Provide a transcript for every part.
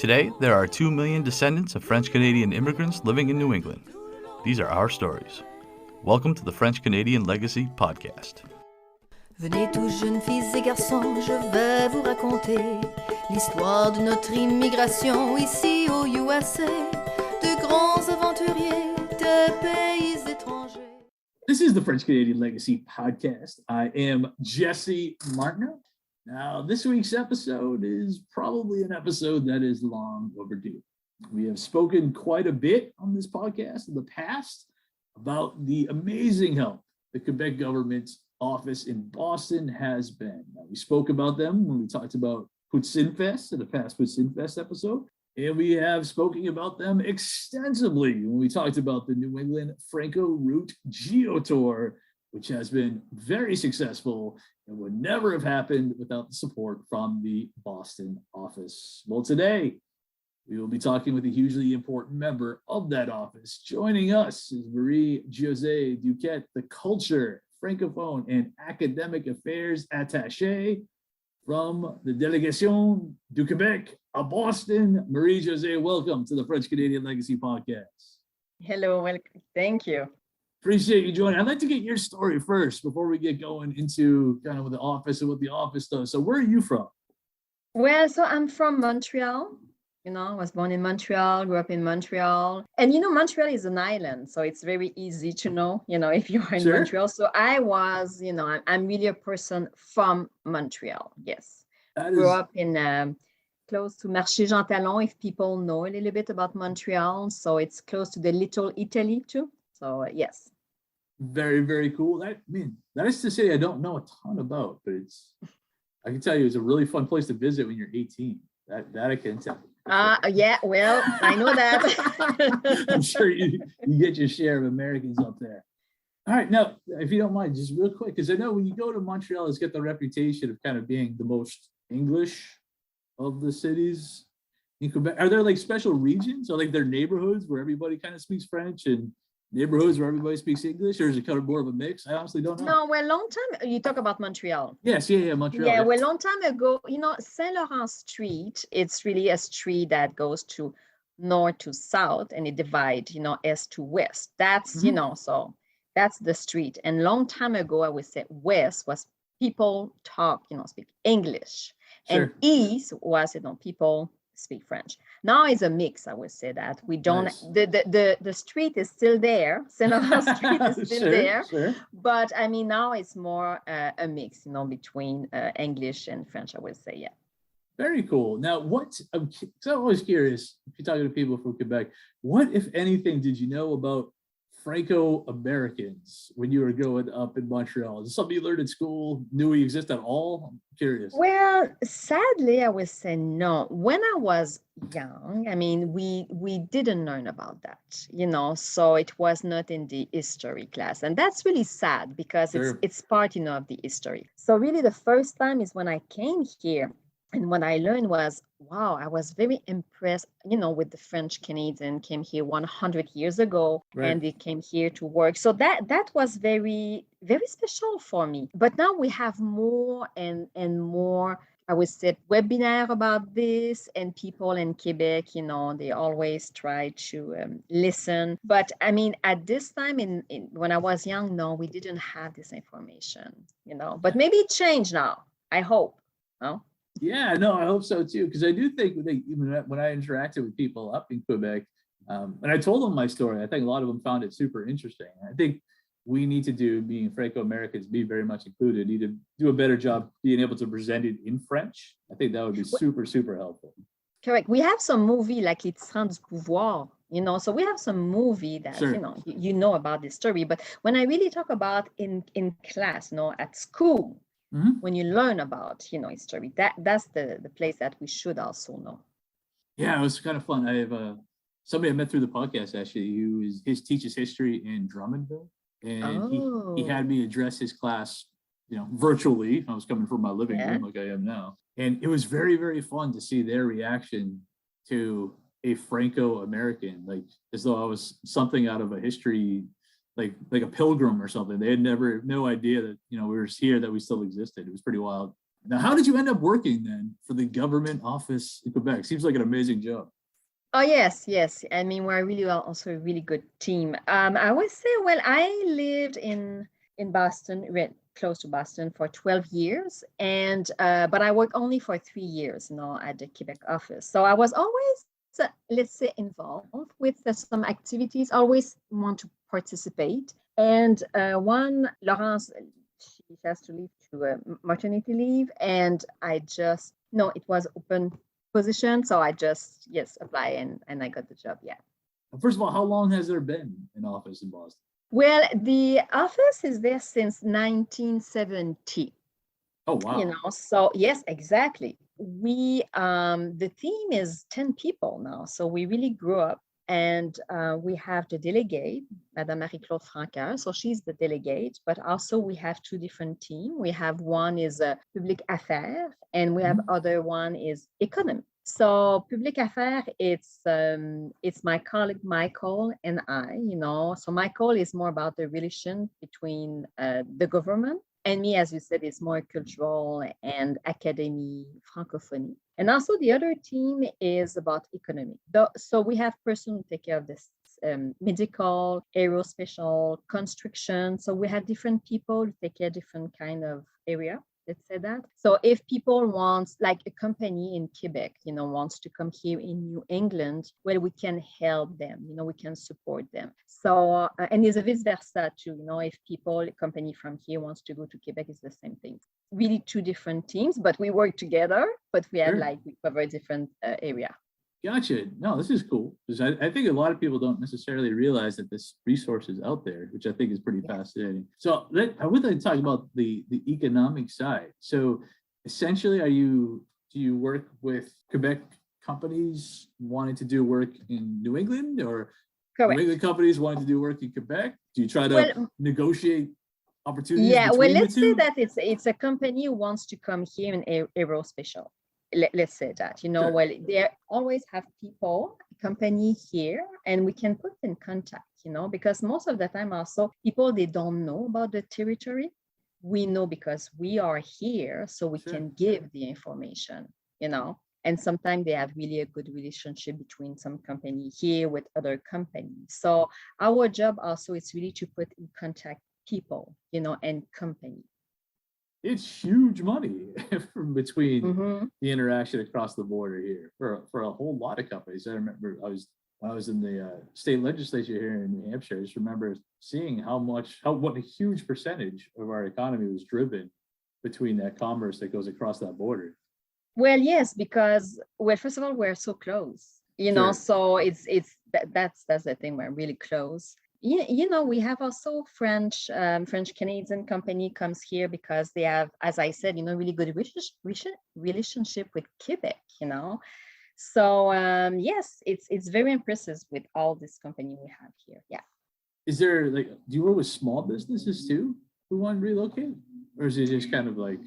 Today, there are 2 million descendants of French-Canadian immigrants living in New England. These are our stories. Welcome to the French-Canadian Legacy Podcast. Venez tous jeunes filles et garçons, je vais vous raconter l'histoire de notre immigration ici au USA, de grands aventuriers de pays étrangers. This is the French-Canadian Legacy Podcast. I am Jesse Martineau. Now, this week's episode is probably an episode that is long overdue. We have spoken quite a bit on this podcast in the past about the amazing help the Quebec Government Office in Boston has been. Now, we spoke about them when we talked about Poutine Fest in the past Poutine Fest episode, and we have spoken about them extensively when we talked about the New England Franco-Route Geo Tour, which has been very successful and would never have happened without the support from the Boston office. Well, today, we will be talking with a hugely important member of that office. Joining us is Marie-Josée Duquett, the Culture, Francophone, and Academic Affairs Attachée from the Délégation du Québec à Boston. Marie-Josée, welcome to the French-Canadian Legacy Podcast. Hello, welcome. Thank you. Appreciate you joining. I'd like to get your story first before we get going into kind of the office and what the office does. So where are you from? Well, so I'm from Montreal. I was born in Montreal, grew up in Montreal. And, Montreal is an island, so it's very easy to know, if you are in Sure. Montreal. So I was, I'm really a person from Montreal, yes. Grew up in close to Marché Jean Talon, if people know a little bit about Montreal. So it's close to the Little Italy too. So yes. Very, very cool. That is to say I don't know a ton about, but I can tell you it's a really fun place to visit when you're 18. That I can tell you. Yeah, well, I know that. I'm sure you get your share of Americans up there. All right, now, if you don't mind, just real quick, because I know when you go to Montreal, it's got the reputation of kind of being the most English of the cities in Quebec. Are there like special regions or like there neighborhoods where everybody kind of speaks French and neighborhoods where everybody speaks English, or is it kind of more of a mix? I honestly don't know. No, well, long time, you talk about Montreal. Yes, yeah, Montreal. Yeah, well, long time ago, Saint Laurent Street, it's really a street that goes to north to south and it divides, east to west. That's, so that's the street. And long time ago, I would say west was people speak English. Sure. And east was, people speak French. Now it's a mix, I would say that. We don't, Nice. the street is still there. Saint Laurent Street is still Sure, there. sure. But I mean, now it's more a mix, between English and French, I would say, yeah. Very cool. Now, I'm always curious, if you're talking to people from Quebec, what, if anything, did you know about Franco-Americans when you were growing up in Montreal? Is it something you learned in school, knew we exist at all? I'm curious. Well, sadly, I would say no. When I was young, I mean, we didn't learn about that, so it was not in the history class. And that's really sad because Sure. it's part, of the history. So really the first time is when I came here. And what I learned was, wow, I was very impressed, with the French Canadian came here 100 years ago, Right. and they came here to work. So that was very, very special for me. But now we have more and more, I would say, webinar about this, and people in Quebec, they always try to listen. But I mean, at this time, when I was young, no, we didn't have this information, But maybe it changed now. I hope. No. Yeah, no, I hope so too, because I do think even when I interacted with people up in Quebec, and I told them my story, I think a lot of them found it super interesting. I think we need to being Franco-Americans, be very much included, need to do a better job being able to present it in French. I think that would be super, super helpful. Correct. We have some movie like Les Tyrans du Pouvoir, so we have some movie that, Sure. you know about this story. But when I really talk about in class, at school, Mhm. when you learn about, history, that's the place that we should also know. Yeah, it was kind of fun. I have somebody I met through the podcast actually, his teaches history in Drummondville, and he had me address his class, virtually. I was coming from my living room like I am now, and it was very, very fun to see their reaction to a Franco-American, like as though I was something out of a history, like a pilgrim or something. They had no idea that we were here, that we still existed. It was pretty wild. Now, how did you end up working then for the government office in Quebec? Seems like an amazing job. Oh, yes, yes. I mean, we're really well, also a really good team. I would say, well, I lived in Boston, close to Boston, for 12 years, and but I worked only for 3 years, at the Quebec office. So I was always, let's say, involved with some activities. Always want to participate. And one, Laurence, she has to leave to maternity leave, and it was open position, so I just apply and I got the job. Yeah. First of all, how long has there been an office in Boston? Well, the office is there since 1970. Oh wow. So yes, exactly. We the team is 10 people now, so we really grew up. And we have the delegate, Madame Marie-Claude Franca. So she's the delegate, but also we have two different teams. We have one is Public Affaires, and we have other one is Economy. So Public Affaires, it's my colleague Michael and I. So Michael is more about the relation between the government. And me, as you said, is more cultural and academy, francophonie. And also the other team is about economy. So we have person who take care of this medical, aerospatial, construction. So we have different people who take care of different kind of area. Let's say that. So if people want, like a company in Quebec, wants to come here in New England, well, we can help them, we can support them. So, and it's a vice versa too, if a company from here wants to go to Quebec, it's the same thing. Really two different teams, but we work together, but we have we cover different area. Gotcha. No, this is cool, because I think a lot of people don't necessarily realize that this resource is out there, which I think is pretty fascinating. So I would like to talk about the economic side. So essentially, do you work with Quebec companies wanting to do work in New England, or Correct. New England companies wanting to do work in Quebec? Do you try to negotiate opportunities? Yeah, well, let's say that it's a company who wants to come here in aerospatial. Let's say that, Sure. Well, they always have people, company here, and we can put in contact, because most of the time also people, they don't know about the territory. We know because we are here, so we can give the information, and sometimes they have really a good relationship between some company here with other companies. So our job also is really to put in contact people, and company. It's huge money from between the interaction across the border here for a whole lot of companies. I remember when I was in the state legislature here in New Hampshire, I just remember seeing what a huge percentage of our economy was driven between that commerce that goes across that border. Well, yes, because first of all, we're so close, so that's the thing, we're really close. We have also French Canadian company comes here because they have, as I said, really good relationship with Quebec, So yes, it's very impressive with all this company we have here. Yeah. Is there do you work with small businesses too who want to relocate, or is it just kind of like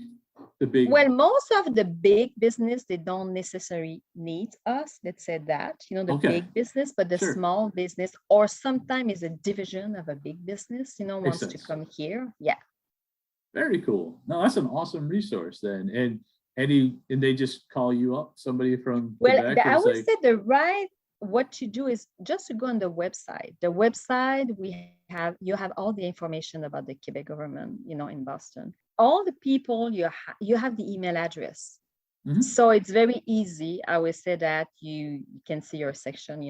the big? Well, most of the big business, they don't necessarily need us. Let's say that, big business, but the small business, or sometimes is a division of a big business, wants to come here. Yeah. Very cool. No, that's an awesome resource then. And they just call you up, somebody from Quebec, I would say what to do is just to go on the website. The website, you have all the information about the Quebec government, in Boston. All the people, you have the email address. So it's very easy. I would say that you can see your section,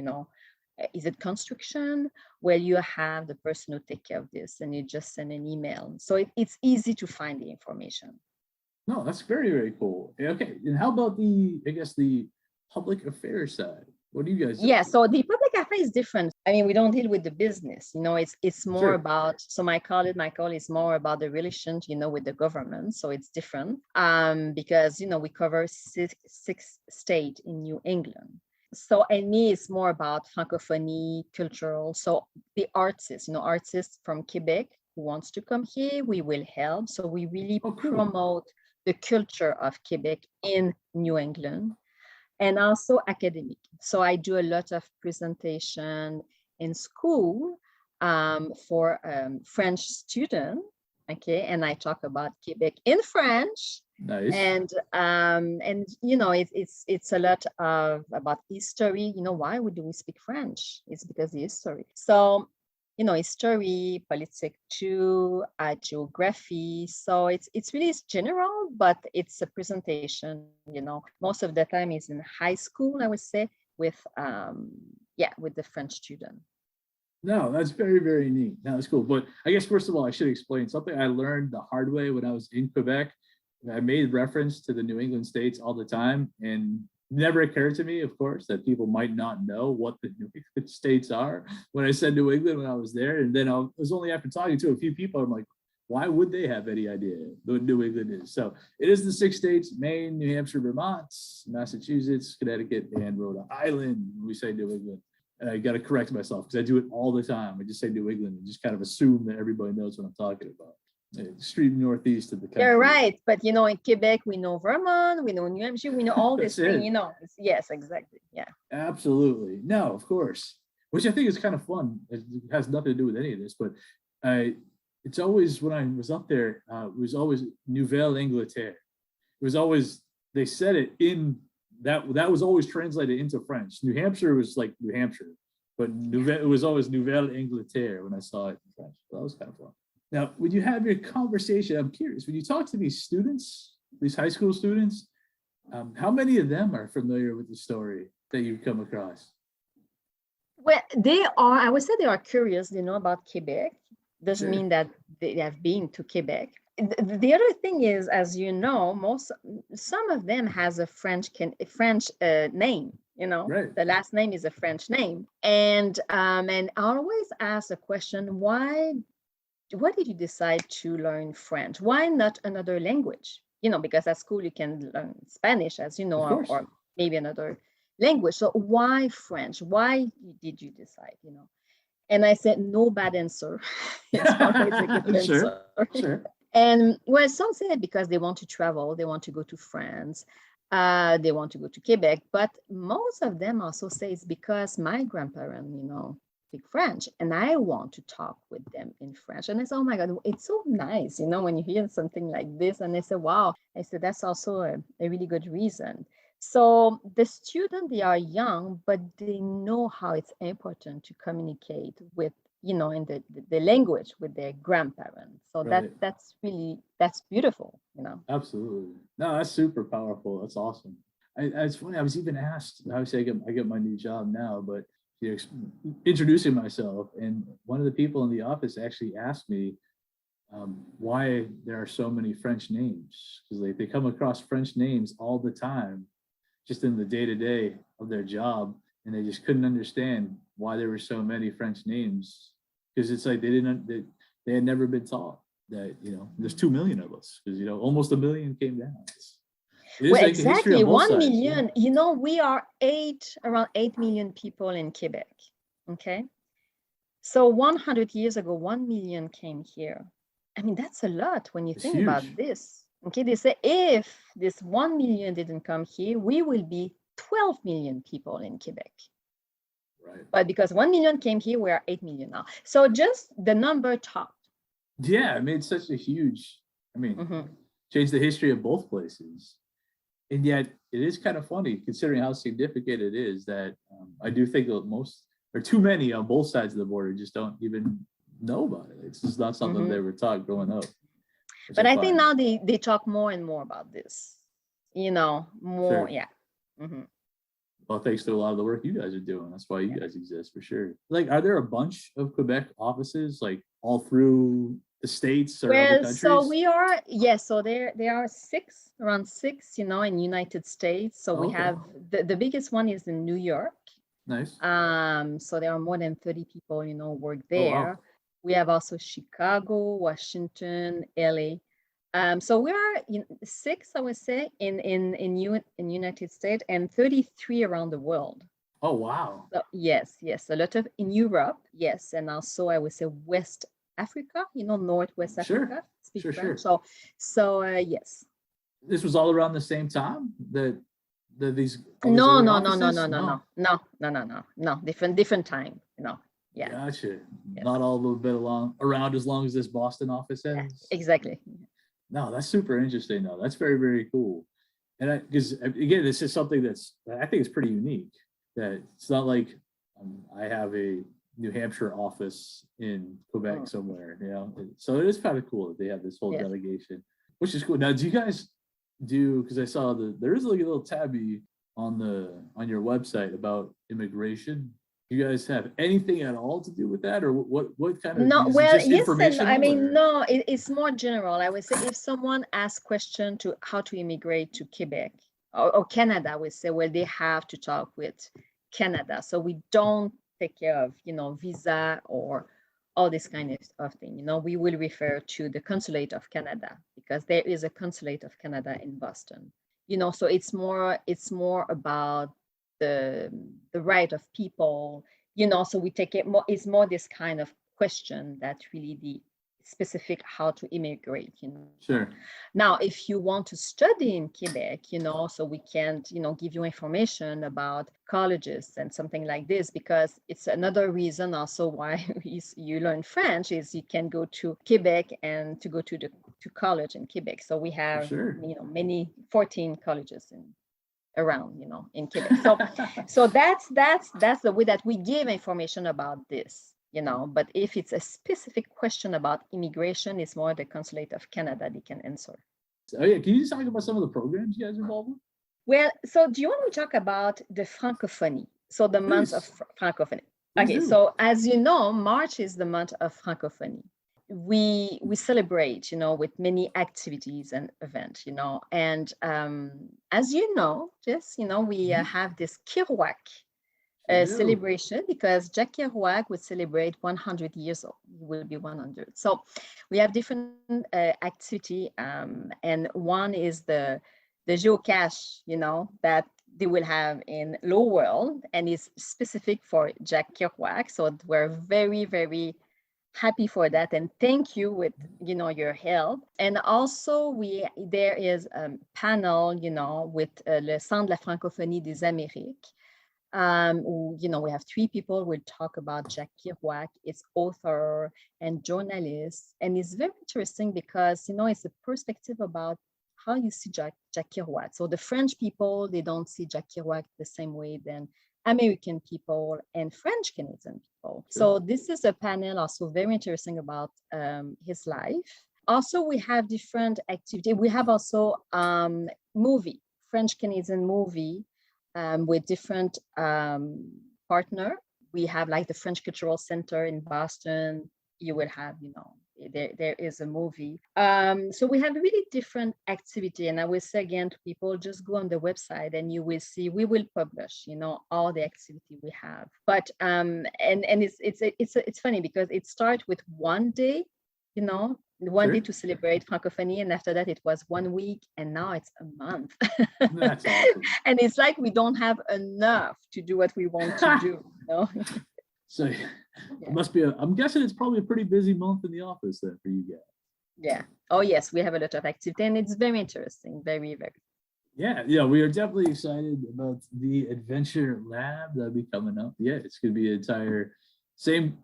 is it construction? Well, you have the person who take care of this, and you just send an email. So it's easy to find the information. No, that's very, very cool. Okay, and how about the public affairs side? What do you guys do? Yeah, so the public affairs is different. I mean, we don't deal with the business, it's more about, so my colleague is more about the relation, with the government. So it's different because, we cover six states in New England. So, and me, it's more about francophonie, cultural. So the artists, artists from Quebec who wants to come here, we will help. So we really promote the culture of Quebec in New England. And also academic. So I do a lot of presentation in school for French students, okay? And I talk about Quebec in French Nice. And you know, it's a lot of about history. You know, why do we speak French? It's because the history. So, you know, history, politics too, geography. So it's really general, but it's a presentation. You know, most of the time is in high school, I would say, with with the French student. No, that's very, very neat. No, that's cool. But I guess first of all, I should explain something I learned the hard way when I was in Quebec. I made reference to the New England states all the time, and never occurred to me, of course, that people might not know what the New England states are when I said New England when I was there. And then it was only after talking to a few people, I'm like, why would they have any idea what New England is? So it is the 6 states: Maine, New Hampshire, Vermont, Massachusetts, Connecticut, and Rhode Island. When we say New England. And I got to correct myself because I do it all the time. I just say New England and just kind of assume that everybody knows what I'm talking about. Extreme northeast of the country. You're right, but you know, in Quebec, we know Vermont, we know New Hampshire, we know all this thing. You know, yes, exactly, yeah. Absolutely, no, of course. Which I think is kind of fun. It has nothing to do with any of this, but it's always when I was up there, it was always Nouvelle Angleterre. It was always they said it in that was always translated into French. New Hampshire was like New Hampshire, but it was always Nouvelle Angleterre when I saw it in French. So that was kind of fun. Now, when you have your conversation, I'm curious, when you talk to these students, these high school students, how many of them are familiar with the story that you've come across? Well, I would say they are curious, they know about Quebec. Doesn't mean that they have been to Quebec. The other thing is, as you know, some of them has a French name, you know, right. The last name is a French name. And I always ask the question, why did you decide to learn French? Why not another language? You know, because at school you can learn Spanish, as you know, or maybe another language. So why French? Why did you decide, you know? And I said, no bad answer. It's always a good answer. Sure. And well, some say because they want to travel, they want to go to France, they want to go to Quebec. But most of them also say it's because my grandparents, you know, speak French, and I want to talk with them in French. And I said, oh my God, it's so nice, you know, when you hear something like this. And they said, wow. I said, that's also a really good reason. So the students, they are young, but they know how it's important to communicate with, you know, in the language with their grandparents. So that's beautiful, you know. Absolutely. No, that's super powerful. That's awesome. It's funny. I was even asked, obviously I get my new job now, but introducing myself, and one of the people in the office actually asked me why there are so many French names, because they come across French names all the time, just in the day-to-day of their job, and they just couldn't understand why there were so many French names, because it's like they had never been taught that, you know, there's 2 million of us, because, you know, almost 1 million came down. Well, exactly, 1 million. You know, we are around 8 million people in Quebec. Okay, so 100 years ago, 1 million came here. I mean, that's a lot when you think about this. Okay, they say if this 1 million didn't come here, we will be 12 million people in Quebec. Right. But because 1 million came here, we are 8 million now. So just the number talked. Yeah, I mean, it's such a huge, changed the history of both places. And yet it is kind of funny considering how significant it is that I do think that most, or too many on both sides of the border, just don't even know about it. It's just not something they were taught growing up. But I think now they talk more and more about this, you know, more. Sure. Yeah. Mm-hmm. Well, thanks to a lot of the work you guys are doing. That's why you guys exist, for sure. Like, are there a bunch of Quebec offices, like all through the States or other countries? So we are, so there are around six, you know, in United States. So we have, the biggest one is in New York. Nice. So there are more than 30 people, you know, work there. Oh, wow. We have also Chicago, Washington, LA. So we are 6, I would say, in United States, and 33 around the world. Oh, wow. So, yes, a lot of in Europe, yes, and also I would say West Africa, you know, Northwest Africa. Sure. So yes. This was all around the same time that these. No. Different time, you know. Yeah. Gotcha. Yes. Not all of them been around as long as this Boston office has. Yeah, exactly. No, that's super interesting though. That's very, very cool. And because again, this is something I think it's pretty unique. That it's not like I have a New Hampshire office in Quebec somewhere, So it is kind of cool that they have this whole delegation, which is cool. Now, do you guys because I saw there is like a little tabby on your website about immigration. Do you guys have anything at all to do with that, or what kind of? No, well, yes, I mean, no, it's more general. I would say if someone asks question to how to immigrate to Quebec or Canada, we say, well, they have to talk with Canada. So we don't take care of, visa or all this kind of thing. We will refer to the Consulate of Canada because there is a Consulate of Canada in Boston. So it's more about the right of people, so we take it more, it's more this kind of question that really the specific how to immigrate, Sure. Now, if you want to study in Quebec, so we can't, give you information about colleges and something like this, because it's another reason also why you learn French is you can go to Quebec and to go to college in Quebec. So we have, many 14 colleges around, in Quebec. So that's the way that we give information about this. But if it's a specific question about immigration, it's more the Consulate of Canada they can answer. Oh yeah, can you just talk about some of the programs you guys are involved in? Well, so do you want to talk about the Francophonie? So the month of Francophonie. Okay, so as you know, March is the month of Francophonie. We celebrate, with many activities and events, and as you know, we have this Kerouac celebration because Jack Kerouac would celebrate 100 years old. He will be 100. So we have different activity, and one is the geocache, that they will have in Lowell, and it's specific for Jack Kerouac. So we're very, very happy for that, and thank you with your help. And also there is a panel, with le Centre de la Francophonie des Amériques. We have 3 people will talk about Jack Kerouac, its author and journalist. And it's very interesting because, it's a perspective about how you see Jack Kerouac. So the French people, they don't see Jack Kerouac the same way than American people and French Canadian people. So this is a panel also very interesting about his life. Also, we have different activity. We have also movie, French Canadian movie, with different partner. We have like the French Cultural Center in Boston. You will have, there is a movie. So we have really different activity. And I will say again to people, just go on the website and you will see, we will publish, all the activity we have. But, and it's funny because it starts with one day, one day to celebrate Francophonie, and after that it was 1 week, and now it's a month. That's awesome. And it's like we don't have enough to do what we want to do. So it must be I'm guessing it's probably a pretty busy month in the office then for you guys. Yeah. Oh yes, we have a lot of activity, and it's very interesting. Very, very. Yeah, we are definitely excited about the Adventure Lab that'll be coming up. Yeah, it's gonna be an entire same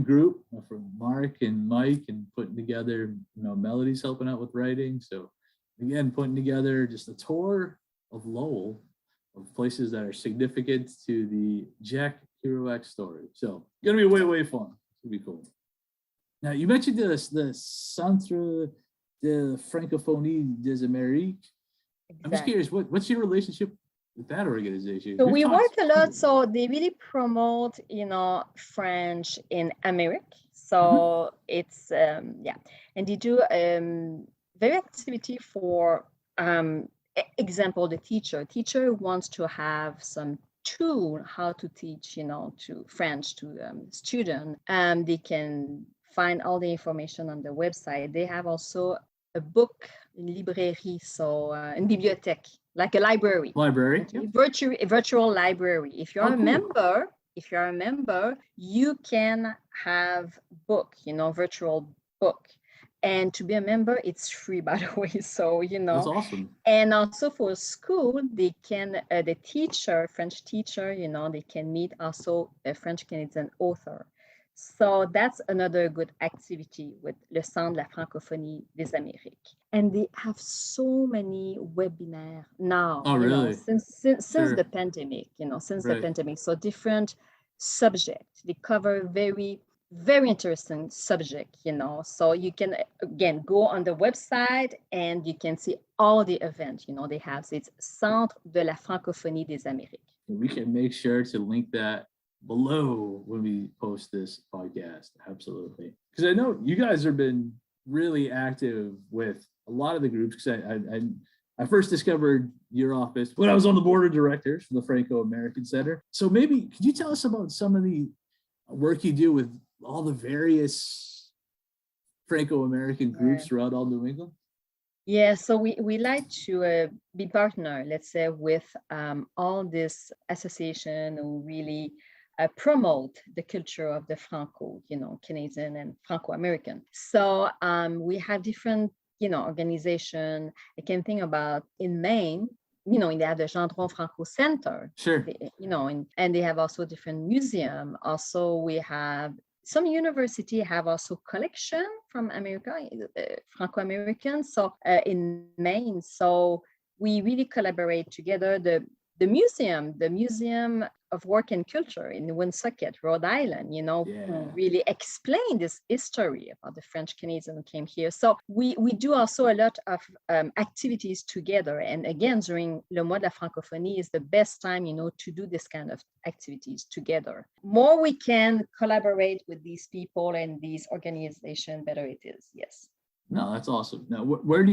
group from Mark and Mike, and putting together, Melody's helping out with writing. So again, putting together just a tour of Lowell, of places that are significant to the Jack Kerouac story. So it's gonna be way fun. It's gonna be cool. Now you mentioned the Centre de Francophonie des Amériques. Exactly. I'm just curious, what's your relationship with that organization? So we work a lot. So they really promote, French in America. So it's and they do very activity for example, the teacher wants to have some tool how to teach, to French to student. They can find all the information on the website. They have also a book in librairie, so in bibliothèque, like a library. Okay. A virtual library. If you're a member, you can have book, virtual book. And to be a member, it's free, by the way. So, That's awesome. And also for school, they can, French teacher, they can meet also a French Canadian author. So that's another good activity with Le Centre de la Francophonie des Amériques. And they have so many webinars now. Oh, really? Since Sure. the pandemic, since the Right. pandemic. So different subjects. They cover very, very interesting subject, So you can, again, go on the website and you can see all the events, they have. So it's Centre de la Francophonie des Amériques. We can make sure to link that below when we post this podcast. Absolutely. Because I know you guys have been really active with a lot of the groups. Because I first discovered your office when I was on the board of directors for the Franco-American Center. So maybe could you tell us about some of the work you do with all the various Franco-American groups throughout all New England? Yeah, so we like to be partner, let's say, with all this association who really promote the culture of the Franco, Canadian and Franco-American. So we have different, organization. I can think about in Maine, they have the Gendron Franco Center. Sure. And they have also different museum. Also, we have some university have also collection from America, Franco-American. So in Maine, so we really collaborate together. The museum of work and culture in Woonsocket, Rhode Island, who really explain this history about the French Canadians who came here. So we do also a lot of activities together. And again, during Le Mois de la Francophonie is the best time, to do this kind of activities together. More we can collaborate with these people and these organizations, better it is. Yes. No, that's awesome. Now, where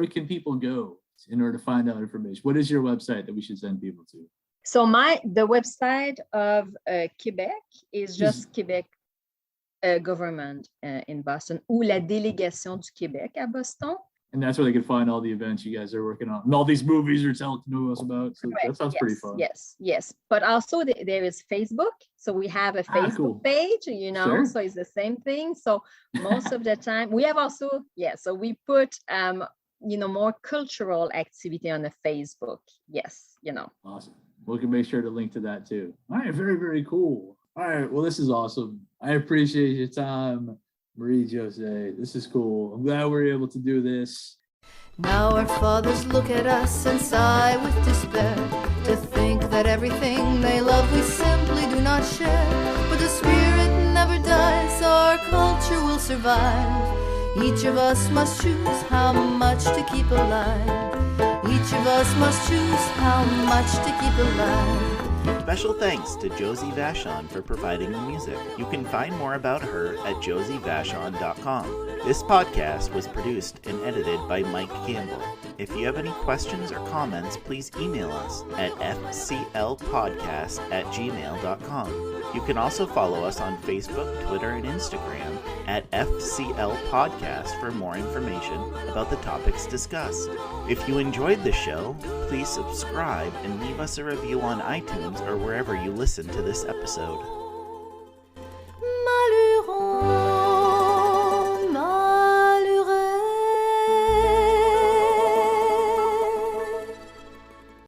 can people go in order to find out information? What is your website that we should send people to? So the website of Quebec is just Quebec Government in Boston, ou la Délégation du Québec à Boston. And that's where they can find all the events you guys are working on and all these movies you're telling us about. So that sounds pretty fun. Yes. But also there is Facebook. So we have a Facebook page, Sure. So it's the same thing. So most of the time we have also, so we put, more cultural activity on the Facebook. Yes, Awesome. We can make sure to link to that too. All right, very, very cool. All right, well, this is awesome. I appreciate your time, Marie-Josée. This is cool. I'm glad we're able to do this. Now our fathers look at us and sigh with despair, to think that everything they love we simply do not share. But the spirit never dies, our culture will survive. Each of us must choose how much to keep alive. Each of us must choose how much to keep alive. Special thanks to Josie Vachon for providing the music. You can find more about her at josievachon.com. This podcast was produced and edited by Mike Campbell. If you have any questions or comments, please email us at fclpodcast@gmail.com. You can also follow us on Facebook, Twitter, and Instagram at FCL Podcast for more information about the topics discussed. If you enjoyed the show, please subscribe and leave us a review on iTunes or wherever you listen to this episode.